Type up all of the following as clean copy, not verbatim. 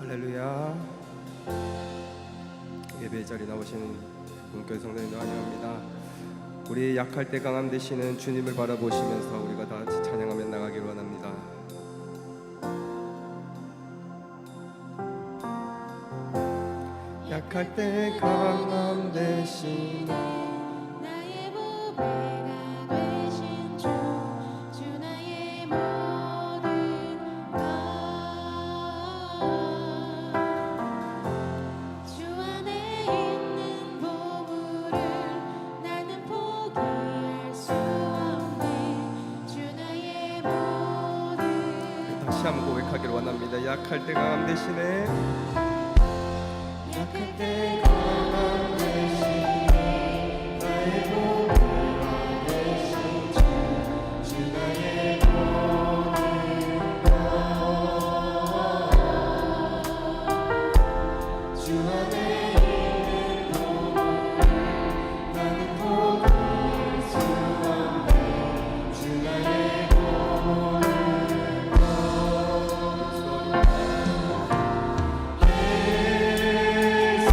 할렐루야. 예배 자리 나오신 본교회 성도님들 환영합니다. 우리 약할 때 강함 되시는 주님을 바라보시면서 우리가 다 같이 찬양하며 나가기를 원합니다. 약할 때 강함 되시는 나의 보배가 되신 주 나의 모든 것 주 안에 있는 보물을 나는 포기할 수 없네. 주 나의 모든 다시 한번 고백하기를 원합니다. 약할 때 강함 되시네. 약할 때 강함 되시네. 나의 보배가 되신 주 나의 모든 것 주 안에 있는 보물을 나는 포기할 수 없네. 주 나의 모든 것 예수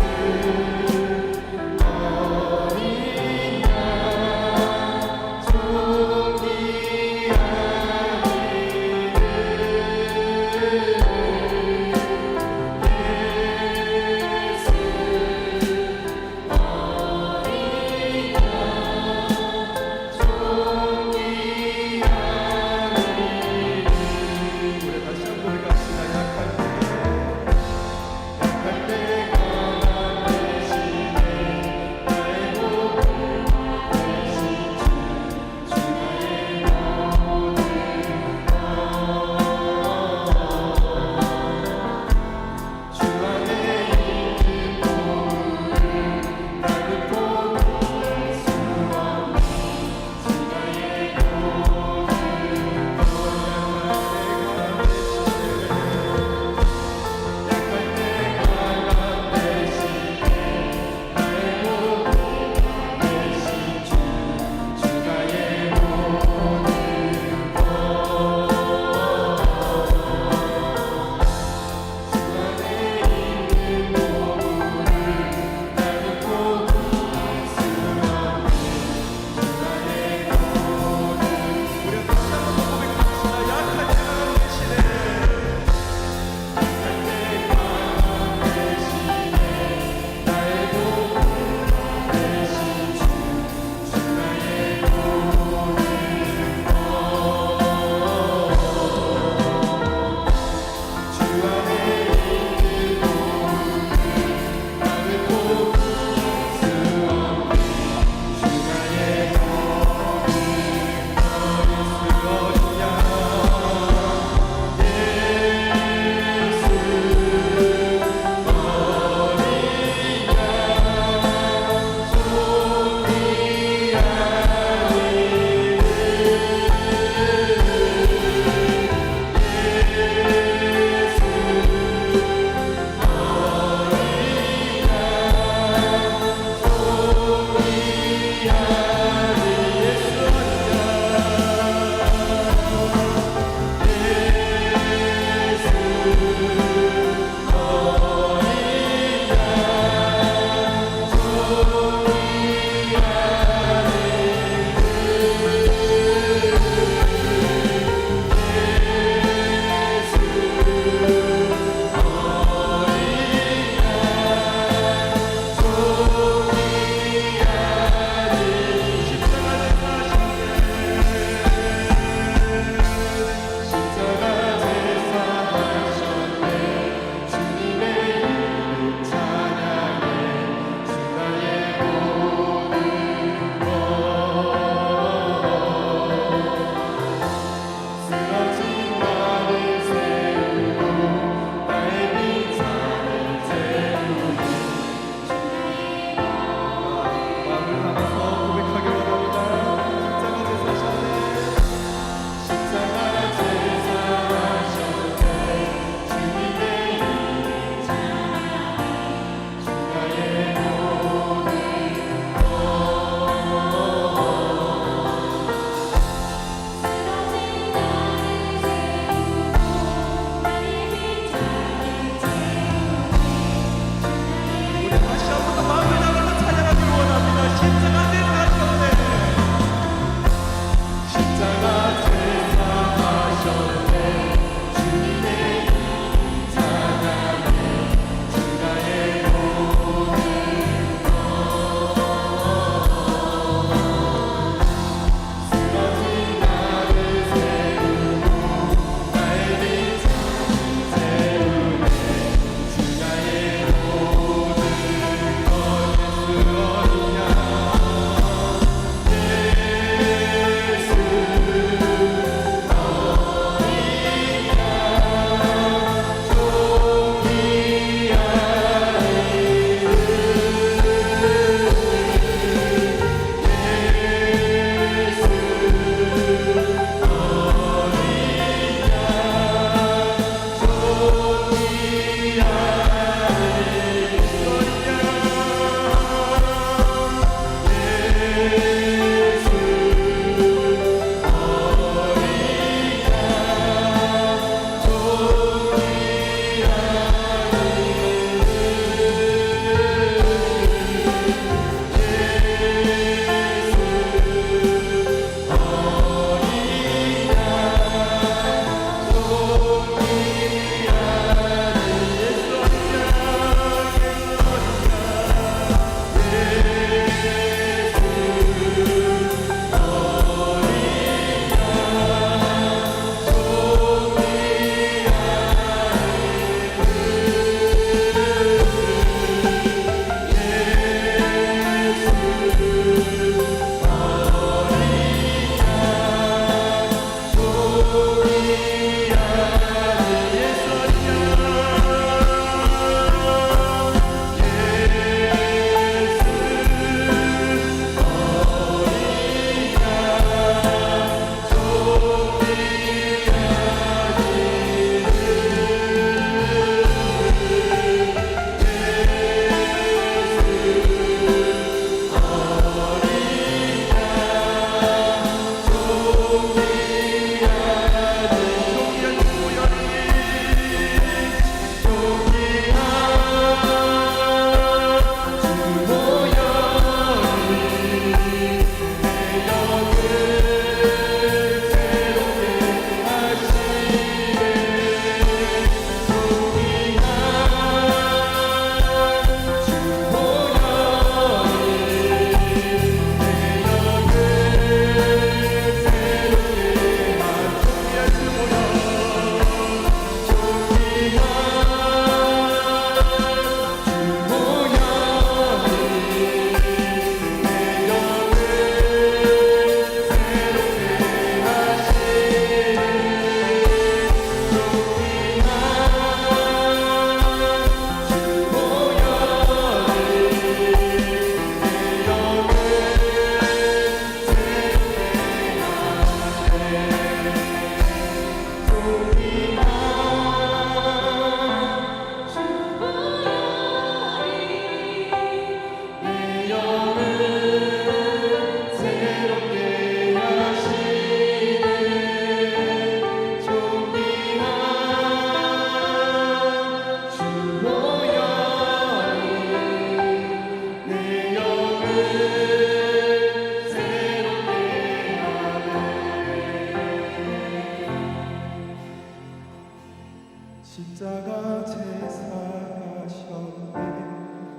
십자가 제사하셨네.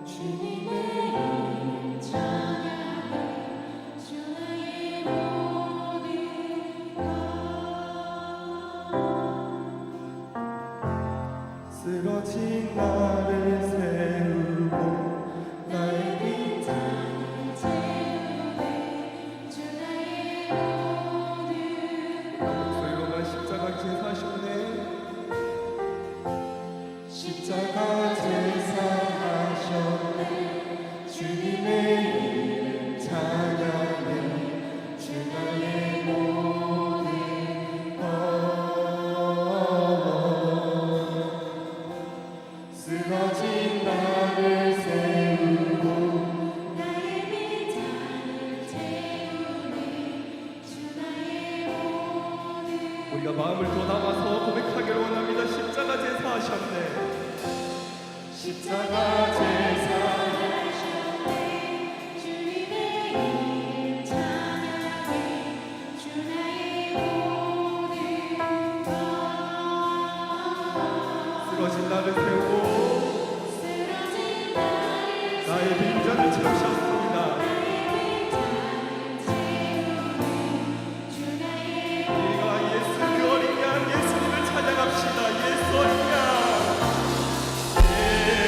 주님의 이름 찬양해 주 나의 모든 것 쓰러진 나를 세우고 나의 빈잔을 채우네 주 나의 모든 목소리로만 십자가 제사하셨네. 십자가 제사하셨네. 주님의 이름 찬양해 주 나의 모든 것 쓰러진 나를 세우고 나의 빈잔을 채우네 주 나의 모든 우리가 마음을 더 담아서 고백하기를 원합니다. 십자가 제사하셨네. 십자가 제사하셨네 주님의 이름 찬양해 주 나의 모든 것 쓰러진 나를 세우고 쓰러진 나를 나의 빈잔을 채우셨습니다. 나의 빈잔을 채우네 주 나의 우리가 예수 그 어린 양 예수님을 찬양합시다. 예수 어린 양. 예수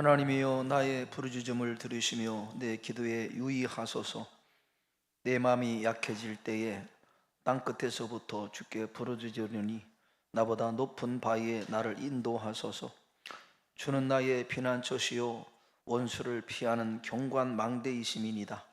하나님이여 나의 부르짖음을 들으시며 내 기도에 유의하소서. 내 마음이 약해질 때에 땅끝에서부터 주께 부르짖으려니 나보다 높은 바위에 나를 인도하소서. 주는 나의 피난처시요 원수를 피하는 경관 망대이심이니이다.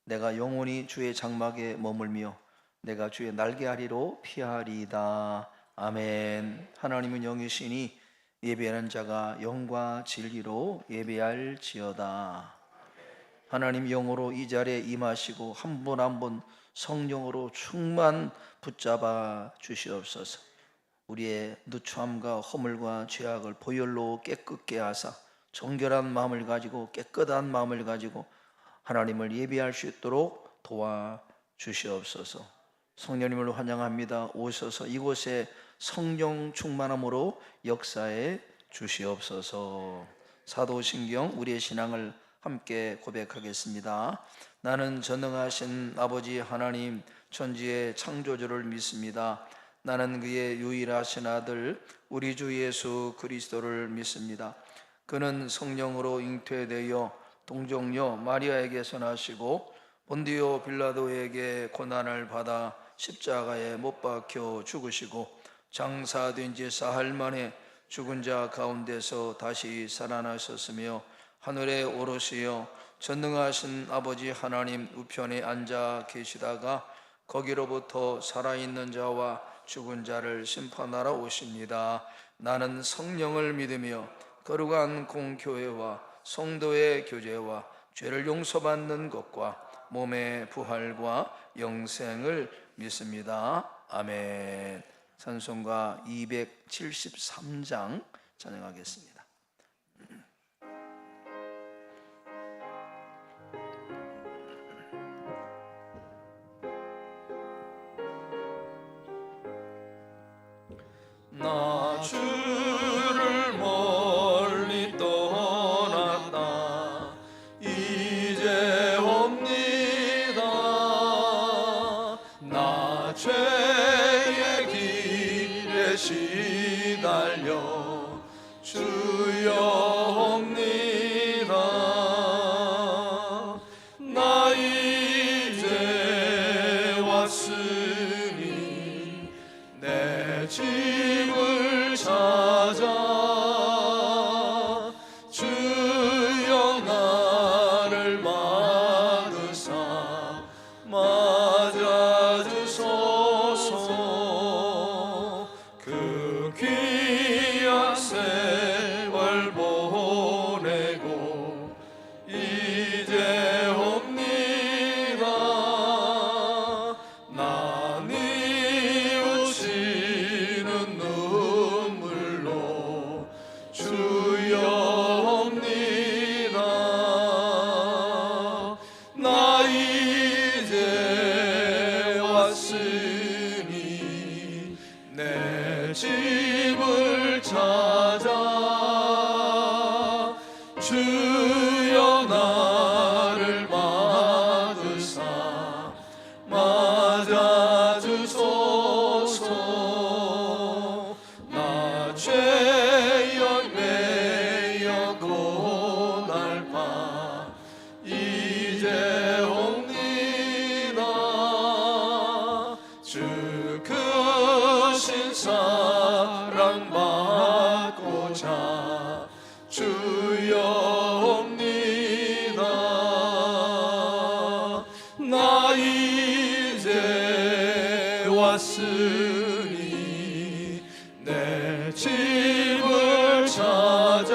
내가 영원히 주의 장막에 머물며 내가 주의 날개 아래로 피하리이다. 아멘. 하나님은 영이시니 예배하는 자가 영과 진리로 예배할지어다. 하나님 영으로 이 자리에 임하시고 한 분 한 분 성령으로 충만 붙잡아 주시옵소서. 우리의 누추함과 허물과 죄악을 보혈로 깨끗게 하사 정결한 마음을 가지고 깨끗한 마음을 가지고 하나님을 예배할 수 있도록 도와주시옵소서. 성령님을 환영합니다. 오셔서 이곳에 성령 충만함으로 역사해 주시옵소서. 사도신경 우리의 신앙을 함께 고백하겠습니다. 나는 전능하신 아버지 하나님 천지의 창조주를 믿습니다. 나는 그의 유일하신 아들 우리 주 예수 그리스도를 믿습니다. 그는 성령으로 잉태되어 동정녀 마리아에게서 나시고 본디오 빌라도에게 고난을 받아 십자가에 못 박혀 죽으시고 장사된 지 사흘 만에 죽은 자 가운데서 다시 살아나셨으며 하늘에 오르시어 전능하신 아버지 하나님 우편에 앉아 계시다가 거기로부터 살아있는 자와 죽은 자를 심판하러 오십니다. 나는 성령을 믿으며 거룩한 공교회와 성도의 교제와 죄를 용서받는 것과 몸의 부활과 영생을 믿습니다. 아멘. 찬송가 273장 찬양하겠습니다. 나 주를 멀리 떠났다 이제 옵니다. 나 죄의 길에 시달려 주여 옵니다. 나 이제 왔으니 내 집을 찾아 주여 나를 맞으사 맞아주소서. 그 귀한 세월 보내고 이제 옵니다. 나 뉘우치는 눈물로 주여 옵니다. 나 이제 왔으니 내 집을 찾아 주여 나를 맞으사 맞아주소서. 나 죄연 매여 고날파 이제 옵니다. 주 크신 사랑 받고자 주여 옵니다. 나 이제 왔으니 내 집을 찾아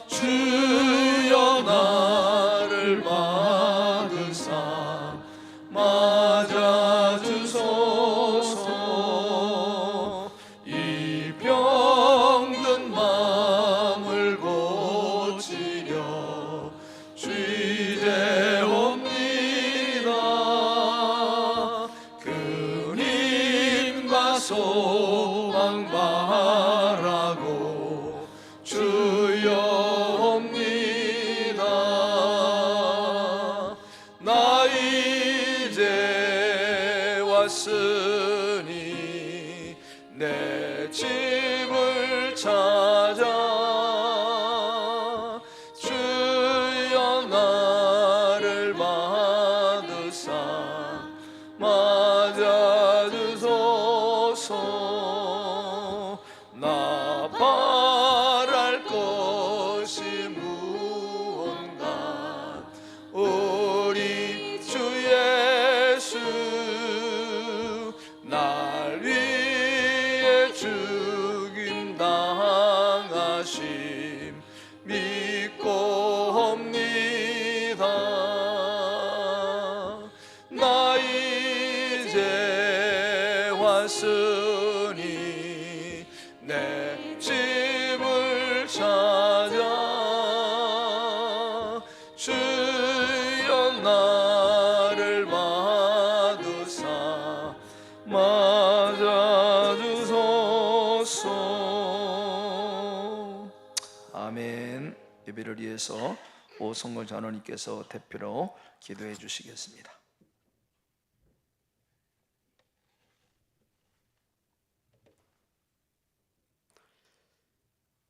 주여 나를 맞으사 맞아주소서. 이 병든 마음을 고치려 주 이제 옵니다. 그림과 소망 바라고 주여 옵니다. 나 이제 왔으니 내 집을 찾아 왔으니 내 집을 찾아 주여 나를 받으사 맞아주소서. 아멘. 예배를 위해서 오성걸 장로님께서 대표로 기도해 주시겠습니다.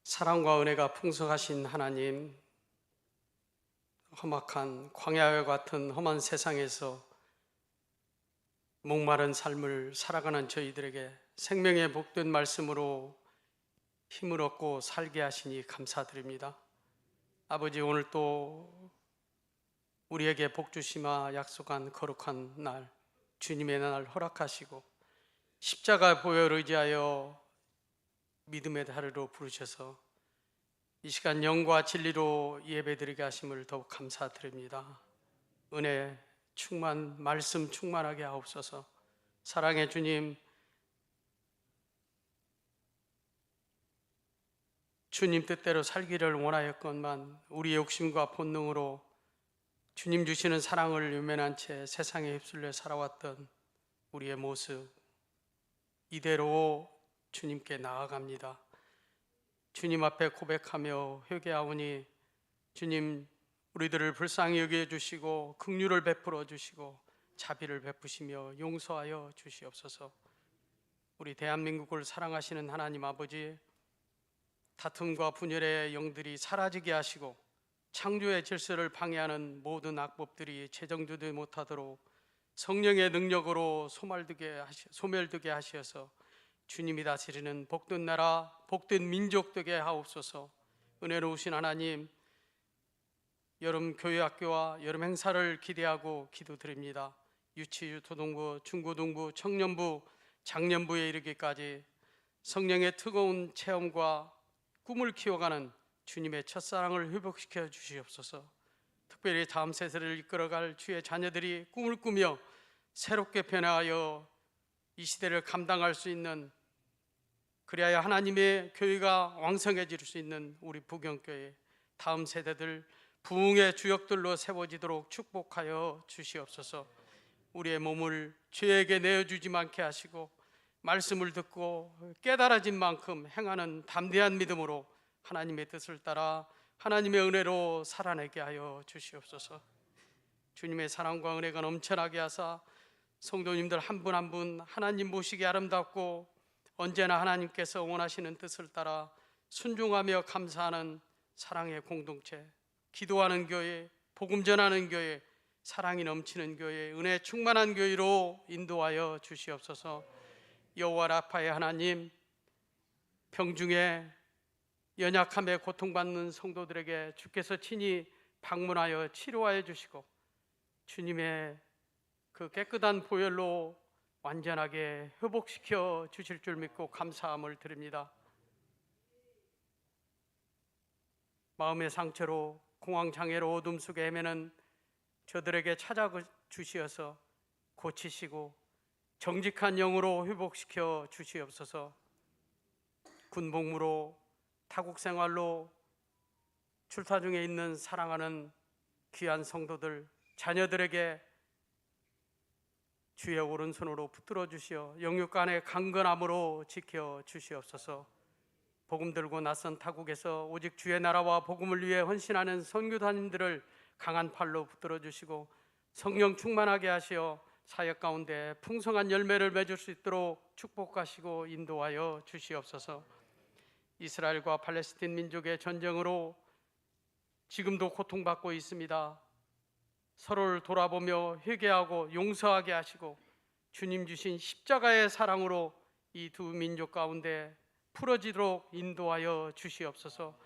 사랑과 은혜가 풍성하신 하나님, 험악한 광야와 같은 험한 세상에서 목마른 삶을 살아가는 저희들에게 생명의 복된 말씀으로 힘을 얻고 살게 하시니 감사드립니다. 아버지, 오늘 또 우리에게 복 주시마 약속한 거룩한 날, 주님의 날 허락하시고 십자가 보혈을 의지하여 믿음의 다리로 부르셔서 이 시간 영과 진리로 예배드리게 하심을 더욱 감사드립니다. 은혜 충만, 말씀 충만하게 하옵소서. 사랑의 주님, 주님 뜻대로 살기를 원하였건만 우리의 욕심과 본능으로 주님 주시는 사랑을 외면한 채 세상에 휩쓸려 살아왔던 우리의 모습, 이대로 주님께 나아갑니다. 주님 앞에 고백하며 회개하오니 주님, 우리들을 불쌍히 여겨주시고 긍휼을 베풀어 주시고 자비를 베푸시며 용서하여 주시옵소서. 우리 대한민국을 사랑하시는 하나님 아버지, 다툼과 분열의 영들이 사라지게 하시고 창조의 질서를 방해하는 모든 악법들이 재정되지 못하도록 성령의 능력으로 소멸되게 하셔서 주님이 다스리는 복된 나라, 복된 민족 되게 하옵소서. 은혜로우신 하나님, 여름 교회학교와 여름 행사를 기대하고 기도드립니다. 유치, 유초등부, 중고등부, 청년부, 장년부에 이르기까지 성령의 뜨거운 체험과 꿈을 키워가는 주님의 첫사랑을 회복시켜 주시옵소서. 특별히 다음 세대를 이끌어갈 주의 자녀들이 꿈을 꾸며 새롭게 변화하여 이 시대를 감당할 수 있는, 그리하여 하나님의 교회가 왕성해질 수 있는 우리 부경교회 다음 세대들 부흥의 주역들로 세워지도록 축복하여 주시옵소서. 우리의 몸을 죄에게 내어주지 않게 하시고 말씀을 듣고 깨달아진 만큼 행하는 담대한 믿음으로 하나님의 뜻을 따라 하나님의 은혜로 살아내게 하여 주시옵소서. 주님의 사랑과 은혜가 넘쳐나게 하사 성도님들 한 분 한 분 하나님 모시기 아름답고 언제나 하나님께서 원하시는 뜻을 따라 순종하며 감사하는 사랑의 공동체, 기도하는 교회, 복음 전하는 교회, 사랑이 넘치는 교회, 은혜 충만한 교회로 인도하여 주시옵소서. 여호와 라파의 하나님, 병중에 연약함에 고통받는 성도들에게 주께서 친히 방문하여 치료하여 주시고 주님의 그 깨끗한 보혈로 완전하게 회복시켜 주실 줄 믿고 감사함을 드립니다. 마음의 상처로 공황장애로 어둠 속에 헤매는 저들에게 찾아주시어서 고치시고 정직한 영으로 회복시켜 주시옵소서. 군복무로 타국 생활로 출타 중에 있는 사랑하는 귀한 성도들, 자녀들에게 주의 오른손으로 붙들어 주시어 영육간의 강건함으로 지켜 주시옵소서. 복음 들고 낯선 타국에서 오직 주의 나라와 복음을 위해 헌신하는 선교사님들을 강한 팔로 붙들어 주시고 성령 충만하게 하시어 사역 가운데 풍성한 열매를 맺을 수 있도록 축복하시고 인도하여 주시옵소서. 이스라엘과 팔레스틴 민족의 전쟁으로 지금도 고통받고 있습니다. 서로를 돌아보며 회개하고 용서하게 하시고 주님 주신 십자가의 사랑으로 이 두 민족 가운데 풀어지도록 인도하여 주시옵소서.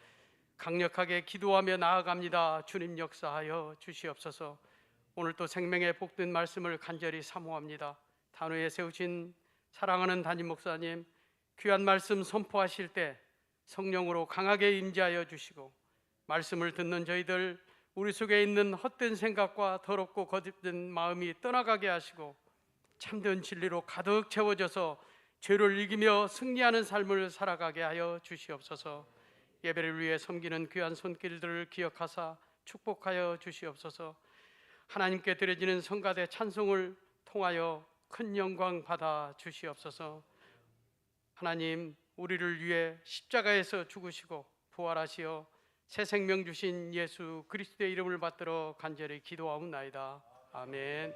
강력하게 기도하며 나아갑니다. 주님 역사하여 주시옵소서. 오늘 또 생명의 복된 말씀을 간절히 사모합니다. 단회에 세우신 사랑하는 담임 목사님, 귀한 말씀 선포하실 때 성령으로 강하게 임재하여 주시고 말씀을 듣는 저희들 우리 속에 있는 헛된 생각과 더럽고 거짓된 마음이 떠나가게 하시고 참된 진리로 가득 채워져서 죄를 이기며 승리하는 삶을 살아가게 하여 주시옵소서. 예배를 위해 섬기는 귀한 손길들을 기억하사 축복하여 주시옵소서. 하나님께 드려지는 성가대 찬송을 통하여 큰 영광 받아 주시옵소서. 하나님, 우리를 위해 십자가에서 죽으시고 부활하시어 새 생명 주신 예수 그리스도의 이름을 받들어 간절히 기도하옵나이다. 아멘.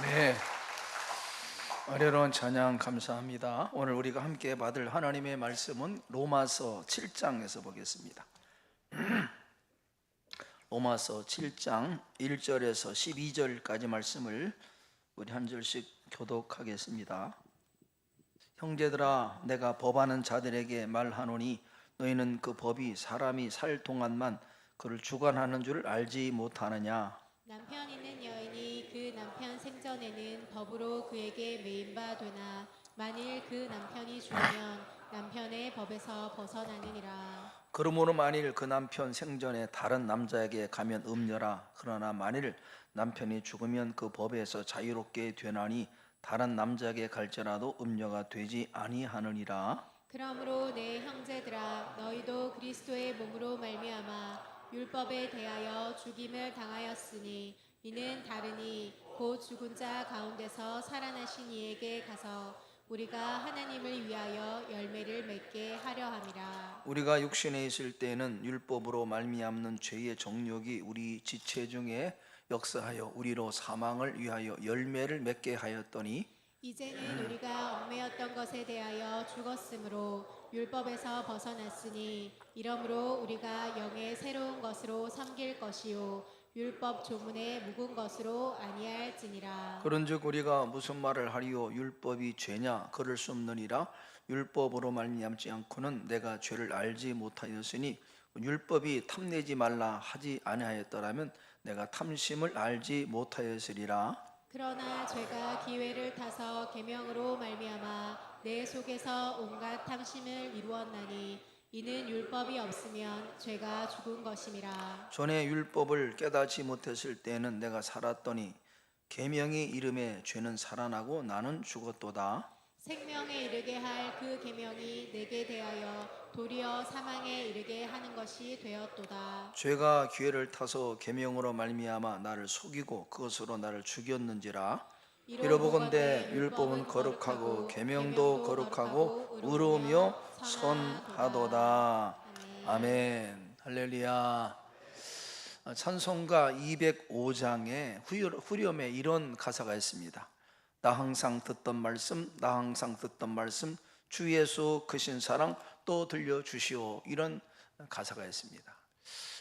네, 어려운 찬양 감사합니다. 오늘 우리가 함께 받을 하나님의 말씀은 로마서 7장에서 보겠습니다. 로마서 7장 1절에서 12절까지 말씀을 우리 한 절씩 교독하겠습니다. 형제들아, 내가 법하는 자들에게 말하노니 너희는 그 법이 사람이 살 동안만 그를 주관하는 줄 알지 못하느냐. 남편 있는 여인이 그 남편 생전에는 법으로 그에게 매인바 되나 만일 그 남편이 죽으면 남편의 법에서 벗어나느니라. 그러므로 만일 그 남편 생전에 다른 남자에게 가면 음녀라. 그러나 만일 남편이 죽으면 그 법에서 자유롭게 되나니 다른 남자에게 갈지라도 음녀가 되지 아니하느니라. 그러므로 내 형제들아, 너희도 그리스도의 몸으로 말미암아 율법에 대하여 죽임을 당하였으니 이는 다르니 곧 죽은 자 가운데서 살아나신 이에게 가서 우리가 하나님을 위하여 열매를 맺게 하려 함이라. 우리가 육신에 있을 때에는 율법으로 말미암는 죄의 정욕이 우리 지체 중에 역사하여 우리로 사망을 위하여 열매를 맺게 하였더니 이제는 우리가 얽매였던 것에 대하여 죽었으므로 율법에서 벗어났으니 이러므로 우리가 영의 새로운 것으로 섬길 것이요 율법 조문에 묵은 것으로 아니할지니라. 그런즉 우리가 무슨 말을 하리요? 율법이 죄냐? 그럴 수 없느니라. 율법으로 말미암지 않고는 내가 죄를 알지 못하였으니 율법이 탐내지 말라 하지 아니하였더라면 내가 탐심을 알지 못하였으리라. 그러나 죄가 기회를 타서 계명으로 말미암아 내 속에서 온갖 탐심을 이루었나니 이는 율법이 없으면 죄가 죽은 것임이라. 전에 율법을 깨닫지 못했을 때에는 내가 살았더니 계명이 이름에 죄는 살아나고 나는 죽었도다. 생명에 이르게 할 그 계명이 내게 대하여 도리어 사망에 이르게 하는 것이 되었도다. 죄가 기회를 타서 계명으로 말미암아 나를 속이고 그것으로 나를 죽였는지라. 이러보건대 율법은 거룩하고 계명도 거룩하고 의로우며 선하도다. 아멘. 할렐루야. 찬송가 205장에 후렴에 이런 가사가 있습니다. 나 항상 듣던 말씀, 나 항상 듣던 말씀, 주 예수 크신 사랑 또 들려주시오. 이런 가사가 있습니다.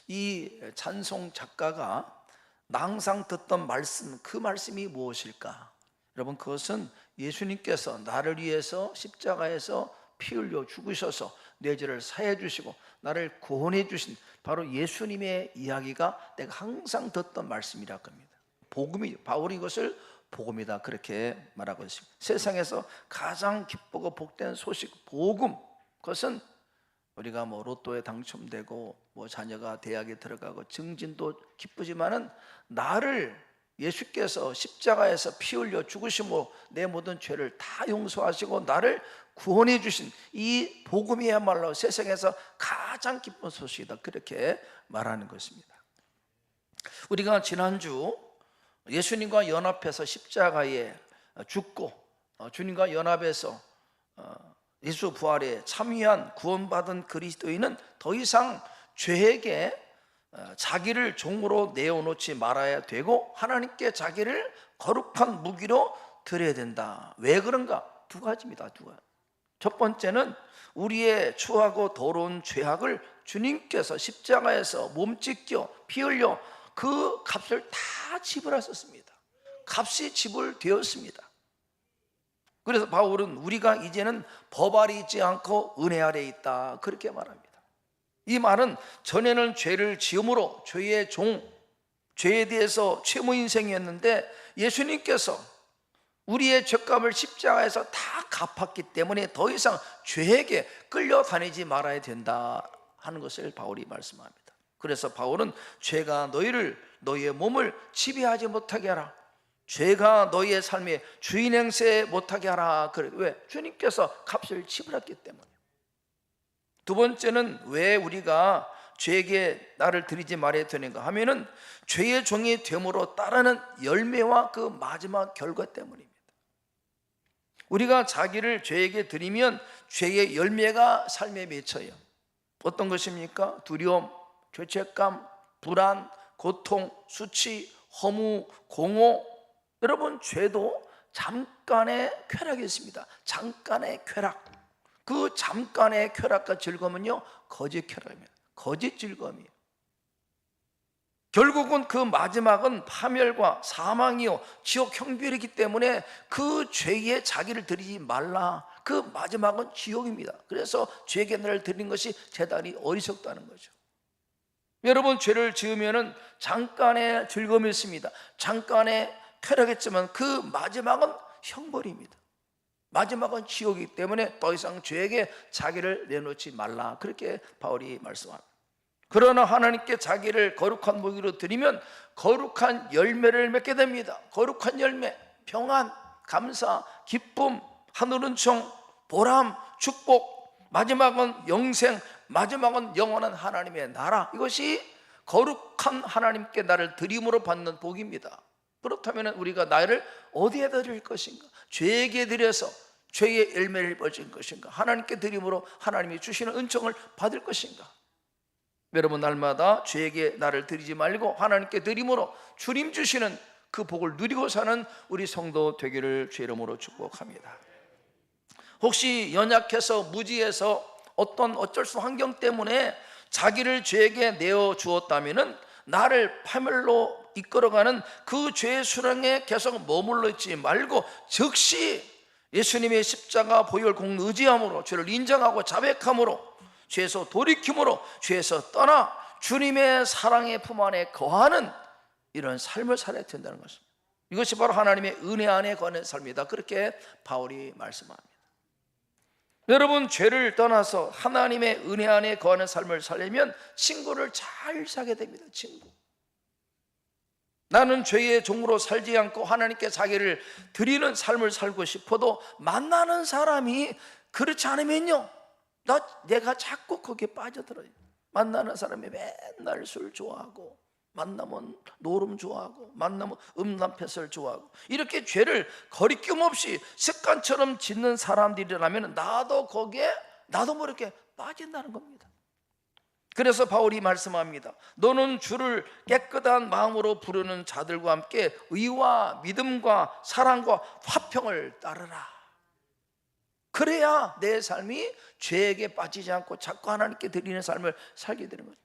이 찬송 작가가 나 항상 듣던 말씀, 그 말씀이 무엇일까? 여러분, 그것은 예수님께서 나를 위해서 십자가에서 피 흘려 죽으셔서 내 죄를 사해 주시고 나를 구원해 주신 바로 예수님의 이야기가 내가 항상 듣던 말씀이라 합니다. 복음이, 바울이 이것을 복음이다 그렇게 말하고 있습니다. 세상에서 가장 기쁘고 복된 소식, 복음, 그것은 우리가 뭐 로또에 당첨되고 뭐 자녀가 대학에 들어가고 증진도 기쁘지만은 나를 예수께서 십자가에서 피 흘려 죽으심으로 내 모든 죄를 다 용서하시고 나를 구원해 주신 이 복음이야말로 세상에서 가장 기쁜 소식이다 그렇게 말하는 것입니다. 우리가 지난주 예수님과 연합해서 십자가에 죽고 주님과 연합해서 예수 부활에 참여한 구원받은 그리스도인은 더 이상 죄에게 자기를 종으로 내어놓지 말아야 되고 하나님께 자기를 거룩한 무기로 드려야 된다. 왜 그런가? 두 가지입니다. 두 가지. 첫 번째는 우리의 추하고 더러운 죄악을 주님께서 십자가에서 몸찢겨 피 흘려 그 값을 다 지불하셨습니다. 값이 지불되었습니다. 그래서 바울은 우리가 이제는 법 아래 있지 않고 은혜 아래 있다 그렇게 말합니다. 이 말은 전에는 죄를 지음으로 죄의 종, 죄에 대해서 채무 인생이었는데 예수님께서 우리의 죄값을 십자가에서 다 갚았기 때문에 더 이상 죄에게 끌려다니지 말아야 된다 하는 것을 바울이 말씀합니다. 그래서 바울은 죄가 너희의 몸을 지배하지 못하게 하라. 죄가 너희의 삶의 주인 행세 못하게 하라. 그래. 왜? 주님께서 값을 지불했기 때문에. 두 번째는 왜 우리가 죄에게 나를 드리지 말아야 되는가 하면은 죄의 종이 됨으로 따르는 열매와 그 마지막 결과 때문입니다. 우리가 자기를 죄에게 드리면 죄의 열매가 삶에 맺혀요. 어떤 것입니까? 두려움, 죄책감, 불안, 고통, 수치, 허무, 공허. 여러분, 죄도 잠깐의 쾌락이 있습니다. 잠깐의 쾌락. 그 잠깐의 쾌락과 즐거움은요, 거짓 쾌락입니다. 거짓 즐거움이에요. 결국은 그 마지막은 파멸과 사망이요 지옥 형벌이기 때문에 그 죄에 자기를 드리지 말라. 그 마지막은 지옥입니다. 그래서 죄에게 나를 드리는 것이 대단히 어리석다는 거죠. 여러분, 죄를 지으면은 잠깐의 즐거움이 있습니다. 잠깐의 쾌락했지만 그 마지막은 형벌입니다. 마지막은 지옥이기 때문에 더 이상 죄에게 자기를 내놓지 말라 그렇게 바울이 말씀합니다. 그러나 하나님께 자기를 거룩한 무기로 드리면 거룩한 열매를 맺게 됩니다. 거룩한 열매, 평안, 감사, 기쁨, 하늘 은총, 보람, 축복, 마지막은 영생, 마지막은 영원한 하나님의 나라. 이것이 거룩한 하나님께 나를 드림으로 받는 복입니다. 그렇다면 우리가 나를 어디에 드릴 것인가? 죄에게 드려서 죄의 열매를 맺을 것인가? 하나님께 드림으로 하나님이 주시는 은총을 받을 것인가? 여러분, 날마다 죄에게 나를 드리지 말고 하나님께 드림으로 주님 주시는 그 복을 누리고 사는 우리 성도 되기를 주의 이름으로 축복합니다. 혹시 연약해서 무지해서 어떤 어쩔 수 환경 때문에 자기를 죄에게 내어 주었다면은 나를 파멸로 이끌어가는 그 죄의 수렁에 계속 머물러 있지 말고 즉시 예수님의 십자가 보혈 공로 의지함으로 죄를 인정하고 자백함으로 죄에서 돌이킴으로 죄에서 떠나 주님의 사랑의 품 안에 거하는 이런 삶을 살아야 된다는 것입니다. 이것이 바로 하나님의 은혜 안에 거하는 삶이다. 그렇게 바울이 말씀합니다. 여러분, 죄를 떠나서 하나님의 은혜 안에 거하는 삶을 살려면 친구를 잘 사게 됩니다. 친구. 나는 죄의 종으로 살지 않고 하나님께 자기를 드리는 삶을 살고 싶어도 만나는 사람이 그렇지 않으면요, 내가 자꾸 거기에 빠져들어요. 만나는 사람이 맨날 술 좋아하고, 만나면 노름 좋아하고, 만나면 음란패설 좋아하고, 이렇게 죄를 거리낌 없이 습관처럼 짓는 사람들이라면 나도 거기에 나도 모르게 빠진다는 겁니다. 그래서 바울이 말씀합니다. 너는 주를 깨끗한 마음으로 부르는 자들과 함께 의와 믿음과 사랑과 화평을 따르라. 그래야 내 삶이 죄에게 빠지지 않고 자꾸 하나님께 드리는 삶을 살게 되는 거죠.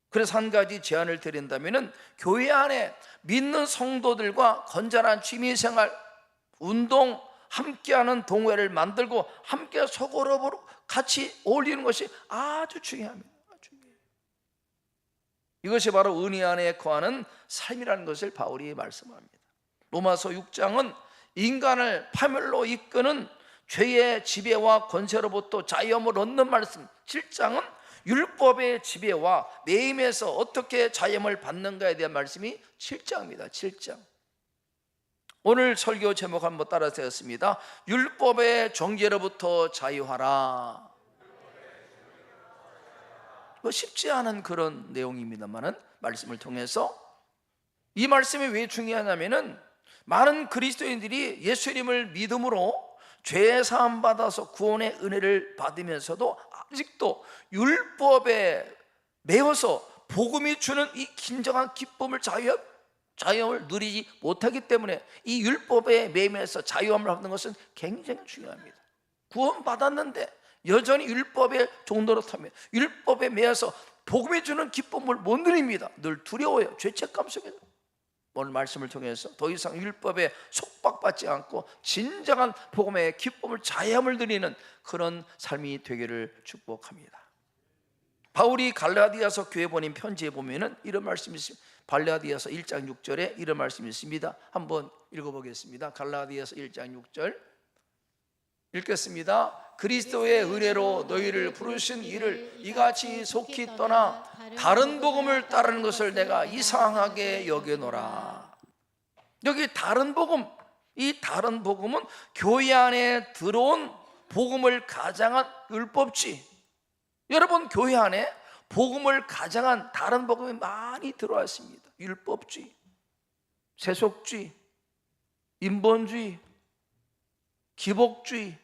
그래서 한 가지 제안을 드린다면, 교회 안에 믿는 성도들과 건전한 취미생활, 운동, 함께하는 동호회를 만들고 함께 소그룹으로 같이 어울리는 것이 아주 중요합니다. 이것이 바로 은혜 안에 거하는 삶이라는 것을 바울이 말씀합니다. 로마서 6장은 인간을 파멸로 이끄는 죄의 지배와 권세로부터 자유함을 얻는 말씀, 7장은 율법의 지배와 매임에서 어떻게 자유함을 받는가에 대한 말씀이 7장입니다. 7장. 오늘 설교 제목 한번 따라 세웠습니다. 율법의 정죄로부터 자유하라. 쉽지 않은 그런 내용입니다만은 말씀을 통해서 이 말씀이 왜 중요하냐면은, 많은 그리스도인들이 예수님을 믿음으로 죄 사함 받아서 구원의 은혜를 받으면서도 아직도 율법에 매여서 복음이 주는 이 긴장한 기쁨을, 자유함을 누리지 못하기 때문에 이 율법에 매임해서 자유함을 얻는 것은 굉장히 중요합니다. 구원 받았는데 여전히 율법의 종로로 타면, 율법에 매여서 복음이 주는 기쁨을 못 누립니다. 늘 두려워요. 죄책감 속에서. 오늘 말씀을 통해서 더 이상 율법에 속박받지 않고 진정한 복음의 기쁨을, 자유함을 누리는 그런 삶이 되기를 축복합니다. 바울이 갈라디아서 교회 보낸 편지에 보면은 이런 말씀이 있습니다. 갈라디아서 1장 6절에 이런 말씀이 있습니다. 한번 읽어보겠습니다. 갈라디아서 1장 6절 읽겠습니다. 그리스도의 은혜로 너희를 부르신 이를 이같이 속히 떠나 다른 복음을 따르는 것을 내가 이상하게 여겨노라. 여기 다른 복음, 이 다른 복음은 교회 안에 들어온 복음을 가장한 율법주의. 여러분, 교회 안에 복음을 가장한 다른 복음이 많이 들어왔습니다. 율법주의, 세속주의, 인본주의, 기복주의,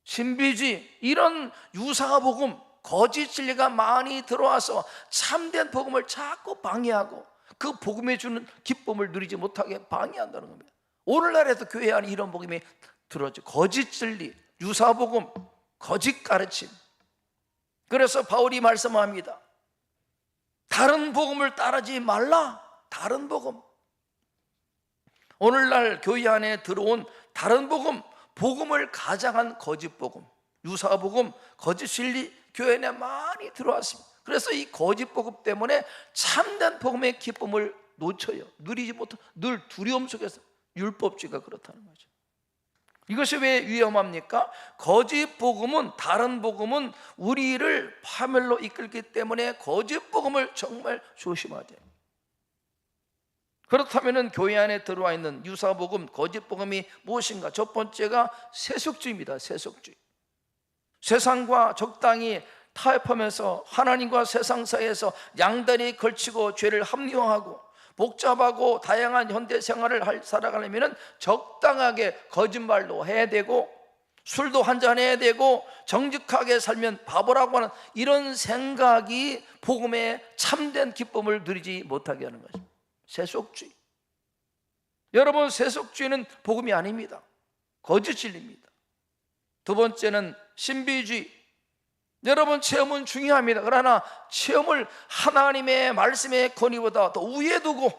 신비주의, 이런 유사복음, 거짓 진리가 많이 들어와서 참된 복음을 자꾸 방해하고 그 복음에 주는 기쁨을 누리지 못하게 방해한다는 겁니다. 오늘날에도 교회 안에 이런 복음이 들어왔죠. 거짓 진리, 유사복음, 거짓 가르침. 그래서 바울이 말씀합니다. 다른 복음을 따르지 말라. 다른 복음. 오늘날 교회 안에 들어온 다른 복음, 복음을 가장한 거짓 복음, 유사 복음, 거짓 진리 교회 안에 많이 들어왔습니다. 그래서 이 거짓 복음 때문에 참된 복음의 기쁨을 놓쳐요. 누리지 못하고 늘 두려움 속에서. 율법주의가 그렇다는 거죠. 이것이 왜 위험합니까? 거짓 복음은, 다른 복음은 우리를 파멸로 이끌기 때문에 거짓 복음을 정말 조심해야 돼요. 그렇다면 교회 안에 들어와 있는 유사복음, 거짓복음이 무엇인가? 첫 번째가 세속주의입니다. 세속주의. 세상과 적당히 타협하면서 하나님과 세상 사이에서 양다리 걸치고 죄를 합리화하고 복잡하고 다양한 현대 생활을 살아가려면 적당하게 거짓말도 해야 되고 술도 한잔해야 되고 정직하게 살면 바보라고 하는 이런 생각이 복음의 참된 기쁨을 누리지 못하게 하는 것입니다. 세속주의. 여러분, 세속주의는 복음이 아닙니다. 거짓 진리입니다. 두 번째는 신비주의. 여러분, 체험은 중요합니다. 그러나 체험을 하나님의 말씀의 권위보다 더 위에 두고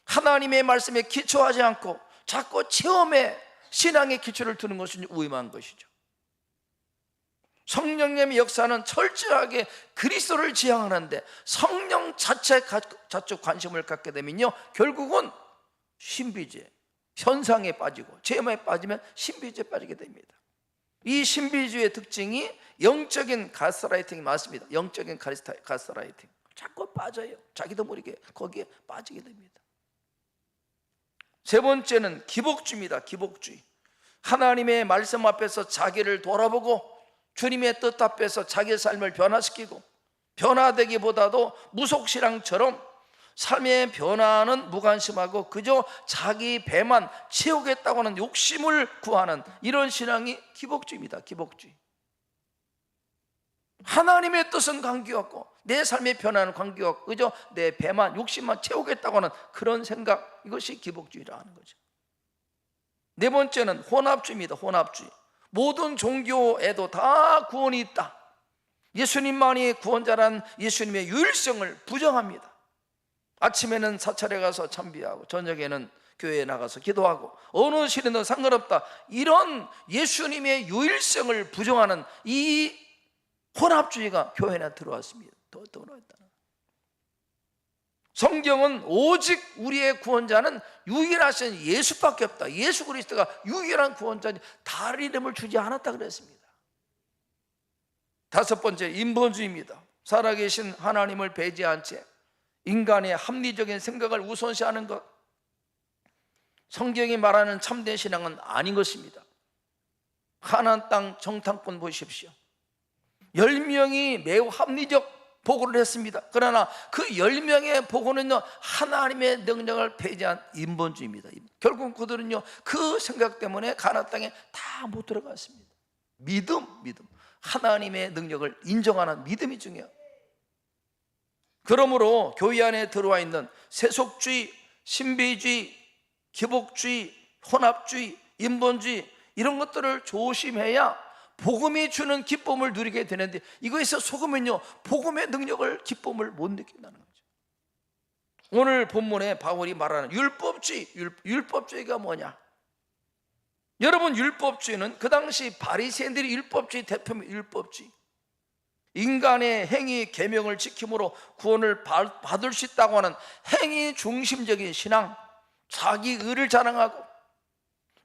하나님의 말씀에 기초하지 않고 자꾸 체험에 신앙의 기초를 두는 것은 위험한 것이죠. 성령님의 역사는 철저하게 그리스도를 지향하는데 성령 자체에 자축 관심을 갖게 되면요, 결국은 신비주의, 현상에 빠지고 체험에 빠지면 신비주의에 빠지게 됩니다. 이 신비주의의 특징이 영적인 가스라이팅이 많습니다. 영적인 가스라이팅, 자꾸 빠져요. 자기도 모르게 거기에 빠지게 됩니다. 세 번째는 기복주의입니다. 기복주의. 하나님의 말씀 앞에서 자기를 돌아보고 주님의 뜻 앞에서 자기의 삶을 변화시키고, 변화되기보다도 무속신앙처럼 삶의 변화는 무관심하고 그저 자기 배만 채우겠다고 하는 욕심을 구하는 이런 신앙이 기복주의입니다. 기복주의. 하나님의 뜻은 관계없고 내 삶의 변화는 관계없고 그저 내 배만, 욕심만 채우겠다고 하는 그런 생각, 이것이 기복주의라는 거죠. 네 번째는 혼합주의입니다. 혼합주의. 모든 종교에도 다 구원이 있다, 예수님만이 구원자란 예수님의 유일성을 부정합니다. 아침에는 사찰에 가서 참배하고 저녁에는 교회에 나가서 기도하고 어느 시대든 상관없다, 이런 예수님의 유일성을 부정하는 이 혼합주의가 교회 안에 들어왔습니다. 성경은 오직 우리의 구원자는 유일하신 예수밖에 없다, 예수 그리스도가 유일한 구원자니 다른 이름을 주지 않았다 그랬습니다. 다섯 번째, 인본주의입니다. 살아계신 하나님을 배제한 채 인간의 합리적인 생각을 우선시하는 것, 성경이 말하는 참된 신앙은 아닌 것입니다. 가나안 땅 정탐꾼 보십시오. 10명이 매우 합리적 보고를 했습니다. 그러나 그 10명의 보고는요, 하나님의 능력을 배제한 인본주의입니다. 결국 그들은요, 그 생각 때문에 가나안 땅에 다 못 들어갔습니다. 믿음. 하나님의 능력을 인정하는 믿음이 중요해요. 그러므로 교회 안에 들어와 있는 세속주의, 신비주의, 기복주의, 혼합주의, 인본주의, 이런 것들을 조심해야 복음이 주는 기쁨을 누리게 되는데, 이거에서 속으면요, 복음의 능력을, 기쁨을 못 느낀다는 거죠. 오늘 본문에 바울이 말하는 율법주의, 율법주의가 뭐냐? 여러분, 율법주의는 그 당시 바리새인들이 율법주의 대표입니다. 율법주의. 인간의 행위 계명을 지킴으로 구원을 받을 수 있다고 하는 행위 중심적인 신앙, 자기 의를 자랑하고,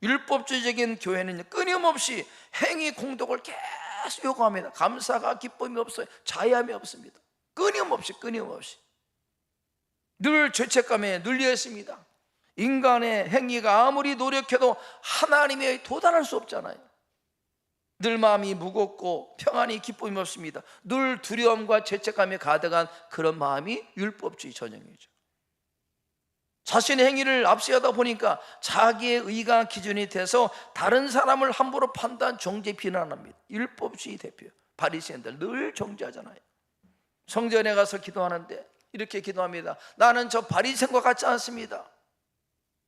율법주의적인 교회는 끊임없이 행위 공덕을 계속 요구합니다. 감사가 기쁨이 없어요. 자유함이 없습니다. 끊임없이 늘 죄책감에 눌려 있습니다. 인간의 행위가 아무리 노력해도 하나님에 도달할 수 없잖아요. 늘 마음이 무겁고 평안이 기쁨이 없습니다. 늘 두려움과 죄책감에 가득한 그런 마음이 율법주의 전형이죠. 자신의 행위를 앞세우다 보니까 자기의 의가 기준이 돼서 다른 사람을 함부로 판단, 정죄, 비난합니다. 율법주의 대표 바리새인들 늘 정죄하잖아요. 성전에 가서 기도하는데 이렇게 기도합니다. 나는 저 바리새인과 같지 않습니다.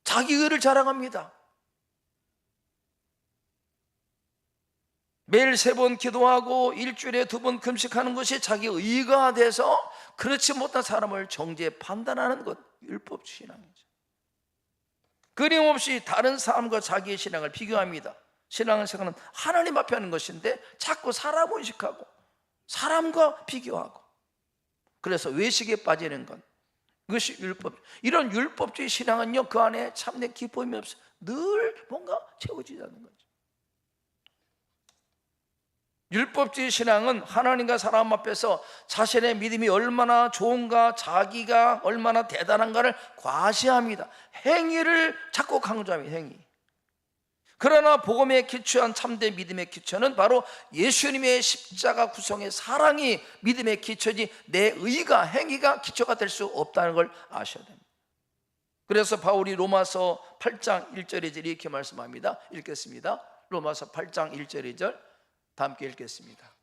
자기 의를 자랑합니다. 매일 3번 기도하고 일주일에 2번 금식하는 것이 자기 의가 돼서 그렇지 못한 사람을 정죄, 판단하는 것, 율법주의 신앙이죠. 끊임없이 다른 사람과 자기의 신앙을 비교합니다. 신앙은 하나님 앞에 하는 것인데 자꾸 사람 의식하고 사람과 비교하고, 그래서 외식에 빠지는 것, 이것이 율법. 이런 율법주의 신앙은요, 그 안에 참된 기쁨이 없어요. 늘 뭔가 채워지지 않는 거죠. 율법주의 신앙은 하나님과 사람 앞에서 자신의 믿음이 얼마나 좋은가, 자기가 얼마나 대단한가를 과시합니다. 행위를 자꾸 강조합니다. 행위. 그러나 복음에 기초한 참된 믿음의 기초는 바로 예수님의 십자가 구성의 사랑이 믿음의 기초지, 내 의가, 행위가 기초가 될 수 없다는 걸 아셔야 됩니다. 그래서 바울이 로마서 8장 1절 2절 이렇게 말씀합니다. 읽겠습니다. 로마서 8장 1절 2절 다 함께 읽겠습니다.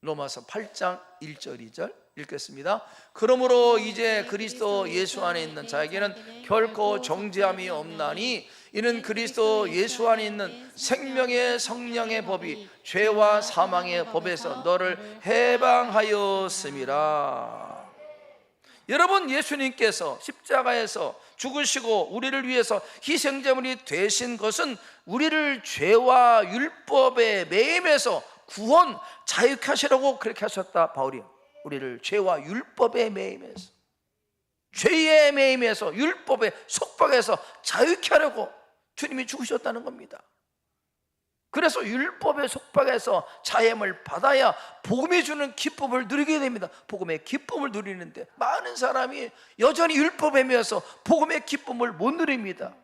로마서 8장 1절 2절 읽겠습니다. 그러므로 이제 그리스도 예수 안에 있는 자에게는 결코 정죄함이 없나니 이는 그리스도 예수 안에 있는 생명의 성령의 법이 죄와 사망의 법에서 너를 해방하였음이라. 여러분, 예수님께서 십자가에서 죽으시고 우리를 위해서 희생제물이 되신 것은 우리를 죄와 율법의 매임에서 구원, 자유케 하시라고 그렇게 하셨다. 바울이 우리를 죄와 율법의 매임에서, 죄의 매임에서, 율법의 속박에서 자유케 하려고 주님이 죽으셨다는 겁니다. 그래서 율법의 속박에서 자유함을 받아야 복음이 주는 기쁨을 누리게 됩니다. 복음의 기쁨을 누리는데 많은 사람이 여전히 율법에 매여서 복음의 기쁨을 못 누립니다.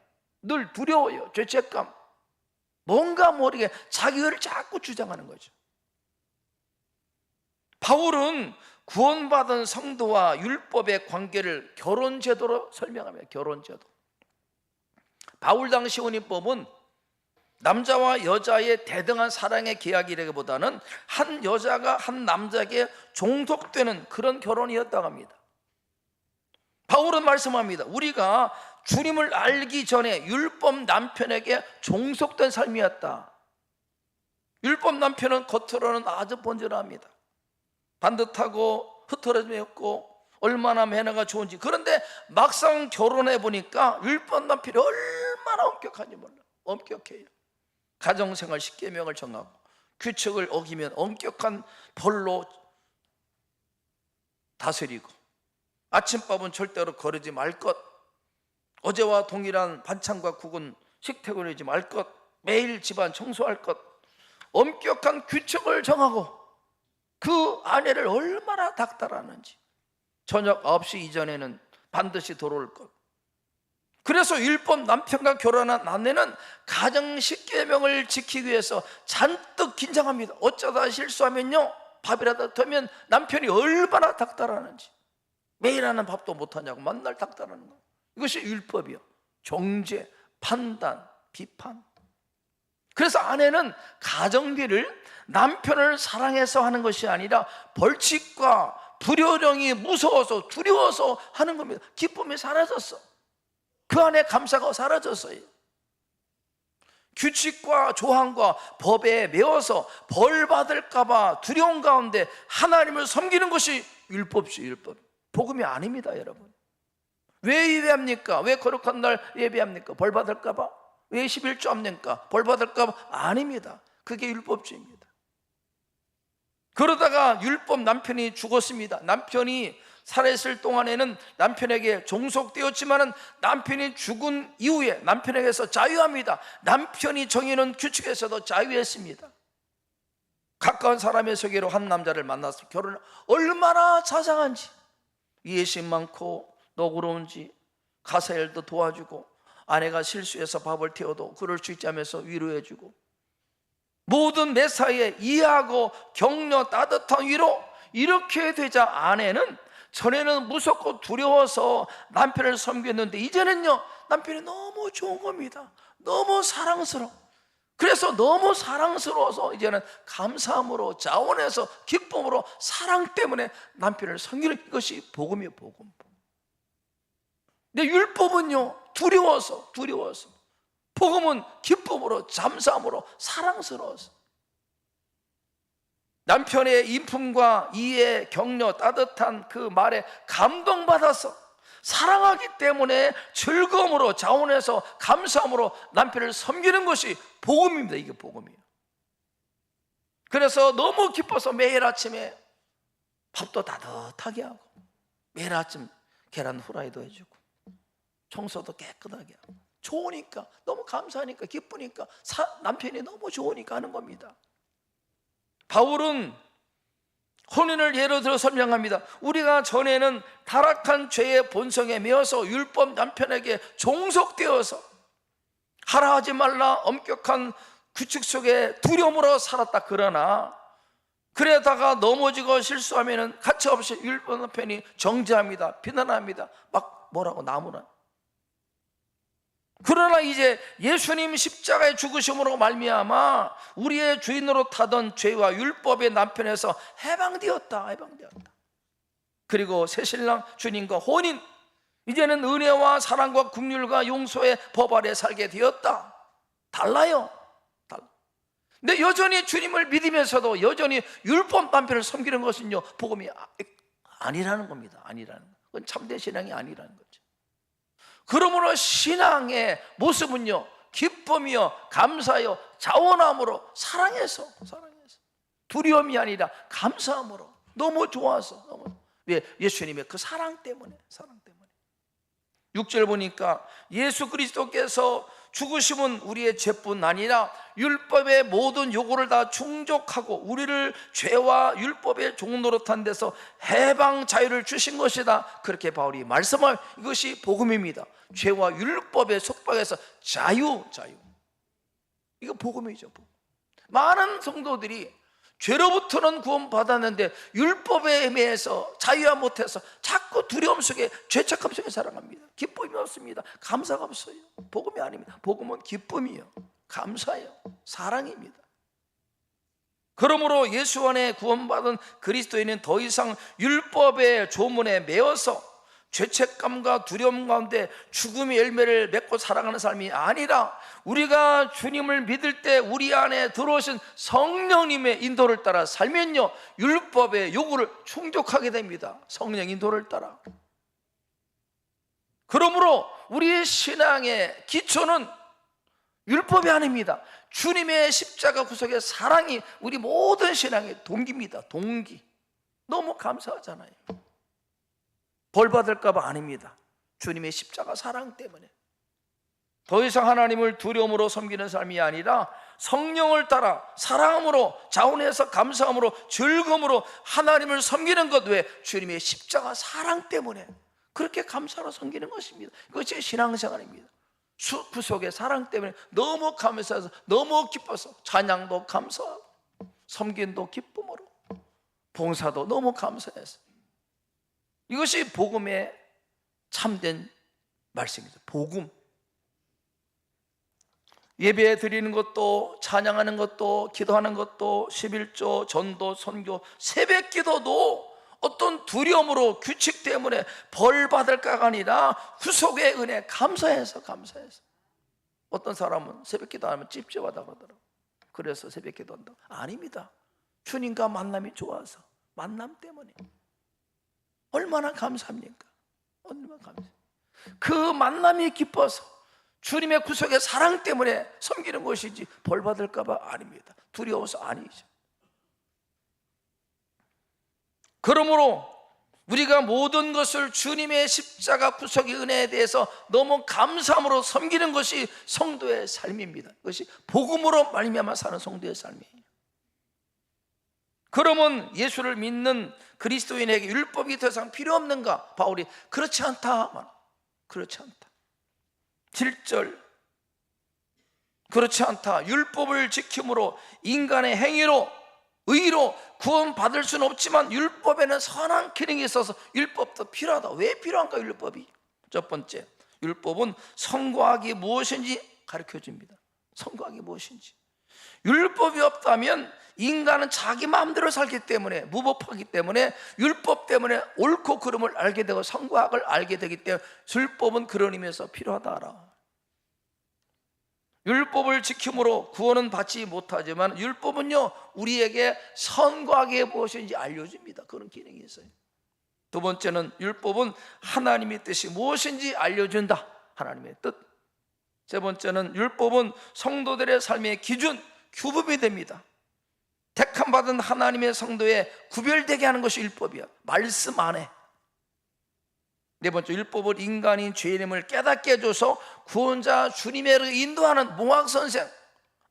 늘 두려워요. 죄책감, 뭔가 모르게 자기를 자꾸 주장하는 거죠. 바울은 구원받은 성도와 율법의 관계를 결혼제도로 설명합니다. 결혼제도. 바울 당시 혼인법은 남자와 여자의 대등한 사랑의 계약이라기보다는 한 여자가 한 남자에게 종속되는 그런 결혼이었다고 합니다. 바울은 말씀합니다. 우리가 주님을 알기 전에 율법 남편에게 종속된 삶이었다. 율법 남편은 겉으로는 아주 번절합니다. 반듯하고 흐트러졌고 얼마나 매너가 좋은지. 그런데 막상 결혼해 보니까 율법 남편이 얼마나 엄격한지 몰라. 엄격해요. 가정생활 10계명을 정하고 규칙을 어기면 엄격한 벌로 다스리고, 아침밥은 절대로 거르지 말 것, 어제와 동일한 반찬과 국은 식탁을 내지 말 것, 매일 집안 청소할 것, 엄격한 규칙을 정하고 그 아내를 얼마나 닥달하는지. 저녁 9시 이전에는 반드시 들어올 것. 그래서 율법 남편과 결혼한 아내는 가정 10계명을 지키기 위해서 잔뜩 긴장합니다. 어쩌다 실수하면요, 밥이라도 터면 남편이 얼마나 닥달하는지. 매일 하는 밥도 못하냐고 맨날 닥달하는 거예요. 이것이 율법이요. 정죄, 판단, 비판. 그래서 아내는 가정비를 남편을 사랑해서 하는 것이 아니라 벌칙과 불효령이 무서워서 두려워서 하는 겁니다. 기쁨이 사라졌어. 그 안에 감사가 사라졌어요. 규칙과 조항과 법에 매워서 벌 받을까 봐 두려운 가운데 하나님을 섬기는 것이 율법이죠. 율법. 복음이 아닙니다, 여러분. 왜 예배합니까? 왜 거룩한 날 예배합니까? 벌 받을까 봐? 왜 11조 합니까? 벌 받을까 봐? 아닙니다. 그게 율법주의입니다. 그러다가 율법 남편이 죽었습니다. 남편이 살아있을 동안에는 남편에게 종속되었지만은 남편이 죽은 이후에 남편에게서 자유합니다. 남편이 정해놓은 규칙에서도 자유했습니다. 가까운 사람의 소개로 한 남자를 만나서 결혼을 얼마나 자상한지, 이해심 많고 너그러운지, 가사일도 도와주고, 아내가 실수해서 밥을 태워도 그럴 수 있지 하면서 위로해주고, 모든 매사에 이해하고 격려, 따뜻한 위로. 이렇게 되자 아내는, 전에는 무섭고 두려워서 남편을 섬겼는데 이제는요, 남편이 너무 좋은 겁니다. 너무 사랑스러워. 그래서 너무 사랑스러워서 이제는 감사함으로, 자원해서, 기쁨으로, 사랑 때문에 남편을 섬기는, 이것이 복음이에요. 복음. 근데 율법은요, 두려워서. 복음은 기쁨으로, 감사함으로, 사랑스러워서. 남편의 인품과 이해, 격려, 따뜻한 그 말에 감동받아서 사랑하기 때문에 즐거움으로, 자원해서, 감사함으로 남편을 섬기는 것이 복음입니다. 이게 복음이에요. 그래서 너무 기뻐서 매일 아침에 밥도 따뜻하게 하고, 매일 아침 계란 후라이도 해주고, 청소도 깨끗하게 하고, 좋으니까, 너무 감사하니까, 기쁘니까, 남편이 너무 좋으니까 하는 겁니다. 바울은 혼인을 예로 들어 설명합니다. 우리가 전에는 타락한 죄의 본성에 매여서 율법 남편에게 종속되어서 하라 하지 말라 엄격한 규칙 속에 두려움으로 살았다. 그러나 그러다가 넘어지고 실수하면 가차없이 율법 남편이 정죄합니다. 비난합니다. 막 뭐라고 나무라. 그러나 이제 예수님 십자가의 죽으심으로 말미암아 우리의 주인으로 타던 죄와 율법의 남편에서 해방되었다. 그리고 새신랑 주님과 혼인, 이제는 은혜와 사랑과 긍휼과 용서의 법 아래 살게 되었다. 달라요. 달라. 근데 여전히 주님을 믿으면서도 여전히 율법 남편을 섬기는 것은요, 복음이 아니라는 겁니다. 아니라는 거. 그건 참된 신앙이 아니라는 거죠. 그러므로 신앙의 모습은요, 기쁨이요, 감사요, 자원함으로, 사랑해서 두려움이 아니라 감사함으로, 너무 좋아서, 왜? 예수님의 그 사랑 때문에. 6절 보니까 예수 그리스도께서 죽으심은 우리의 죄뿐 아니라 율법의 모든 요구를 다 충족하고 우리를 죄와 율법의 종노릇한 데서 해방 자유를 주신 것이다. 그렇게 바울이 말씀할, 이것이 복음입니다. 죄와 율법의 속박에서 자유. 이거 복음이죠. 복음. 많은 성도들이 죄로부터는 구원받았는데 율법에 의해서 자유화 못해서 자꾸 두려움 속에, 죄책감 속에 살아갑니다. 기쁨이 없습니다. 감사가 없어요. 복음이 아닙니다. 복음은 기쁨이요, 감사예요, 사랑입니다. 그러므로 예수 안에 구원받은 그리스도인은 더 이상 율법의 조문에 매어서 죄책감과 두려움 가운데 죽음의 열매를 맺고 살아가는 삶이 아니라, 우리가 주님을 믿을 때 우리 안에 들어오신 성령님의 인도를 따라 살면요, 율법의 요구를 충족하게 됩니다. 성령 인도를 따라. 그러므로 우리의 신앙의 기초는 율법이 아닙니다. 주님의 십자가 구속의 사랑이 우리 모든 신앙의 동기입니다. 동기. 너무 감사하잖아요. 벌 받을까 봐 아닙니다. 주님의 십자가 사랑 때문에. 더 이상 하나님을 두려움으로 섬기는 삶이 아니라 성령을 따라 사랑함으로, 자원해서 감사함으로, 즐거움으로 하나님을 섬기는 것. 왜? 주님의 십자가 사랑 때문에 그렇게 감사로 섬기는 것입니다. 이것이 신앙생활입니다. 구속의 사랑 때문에 너무 감사해서, 너무 기뻐서 찬양도 감사하고 섬김도 기쁨으로, 봉사도 너무 감사해서. 이것이 복음의 참된 말씀입니다. 복음. 예배 드리는 것도, 찬양하는 것도, 기도하는 것도, 11조, 전도, 선교, 새벽 기도도 어떤 두려움으로, 규칙 때문에 벌 받을까가 아니라 구속의 은혜 감사해서. 어떤 사람은 새벽 기도하면 찝찝하다고 그러더라고요. 그래서 새벽 기도한다. 아닙니다. 주님과 만남이 좋아서, 만남 때문에. 얼마나 감사합니까? 얼마나 감사해요. 그 만남이 기뻐서, 주님의 구속의 사랑 때문에 섬기는 것이지 벌 받을까 봐 아닙니다. 두려워서 아니죠. 그러므로 우리가 모든 것을 주님의 십자가 구속의 은혜에 대해서 너무 감사함으로 섬기는 것이 성도의 삶입니다. 그것이 복음으로 말미암아 사는 성도의 삶이에요. 그러면 예수를 믿는 그리스도인에게 율법이 더 이상 필요 없는가? 바울이 그렇지 않다. 그렇지 않다. 7절, 그렇지 않다. 율법을 지킴으로 인간의 행위로, 의로 구원받을 수는 없지만 율법에는 선한 기능이 있어서 율법도 필요하다. 왜 필요한가? 율법이 첫 번째, 율법은 선과악이 무엇인지 가르쳐줍니다. 선과악이 무엇인지. 율법이 없다면 인간은 자기 마음대로 살기 때문에, 무법하기 때문에, 율법 때문에 옳고 그름을 알게 되고 선과 악을 알게 되기 때문에 율법은 그런 의미에서 필요하다. 율법을 지킴으로 구원은 받지 못하지만 율법은요, 우리에게 선과 악이 무엇인지 알려줍니다. 그런 기능이 있어요. 두 번째는 율법은 하나님의 뜻이 무엇인지 알려준다. 하나님의 뜻. 세 번째는 율법은 성도들의 삶의 기준, 규범이 됩니다. 택함받은 하나님의 성도에 구별되게 하는 것이 율법이야. 말씀 안에. 네 번째, 율법은 인간인 죄인임을 깨닫게 해줘서 구원자 주님의로 인도하는 몽학선생,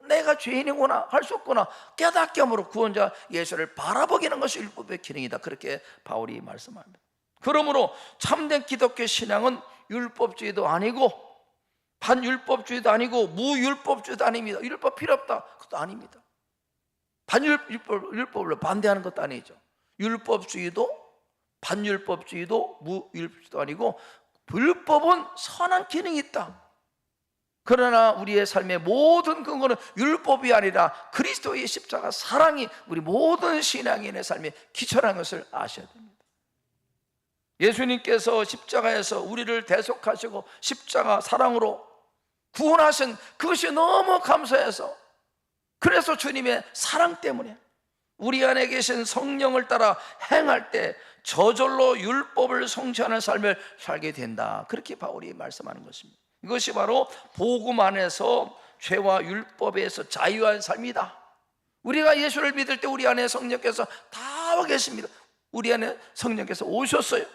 내가 죄인이구나, 할 수 없구나 깨닫게 함으로 구원자 예수를 바라보게 하는 것이 율법의 기능이다. 그렇게 바울이 말씀합니다. 그러므로 참된 기독교 신앙은 율법주의도 아니고 반율법주의도 아니고 무율법주의도 아닙니다. 율법 필요 없다, 그것도 아닙니다. 율법을 반대하는 것도 아니죠. 율법주의도 반율법주의도 무율법주의도 아니고, 율법은 선한 기능이 있다. 그러나 우리의 삶의 모든 근거는 율법이 아니라 그리스도의 십자가 사랑이 우리 모든 신앙인의 삶의 기초라는 것을 아셔야 됩니다. 예수님께서 십자가에서 우리를 대속하시고 십자가 사랑으로 구원하신 그것이 너무 감사해서, 그래서 주님의 사랑 때문에 우리 안에 계신 성령을 따라 행할 때 저절로 율법을 성취하는 삶을 살게 된다. 그렇게 바울이 말씀하는 것입니다. 이것이 바로 복음 안에서 죄와 율법에서 자유한 삶이다. 우리가 예수를 믿을 때 우리 안에 성령께서 다 와 계십니다. 우리 안에 성령께서 오셨어요.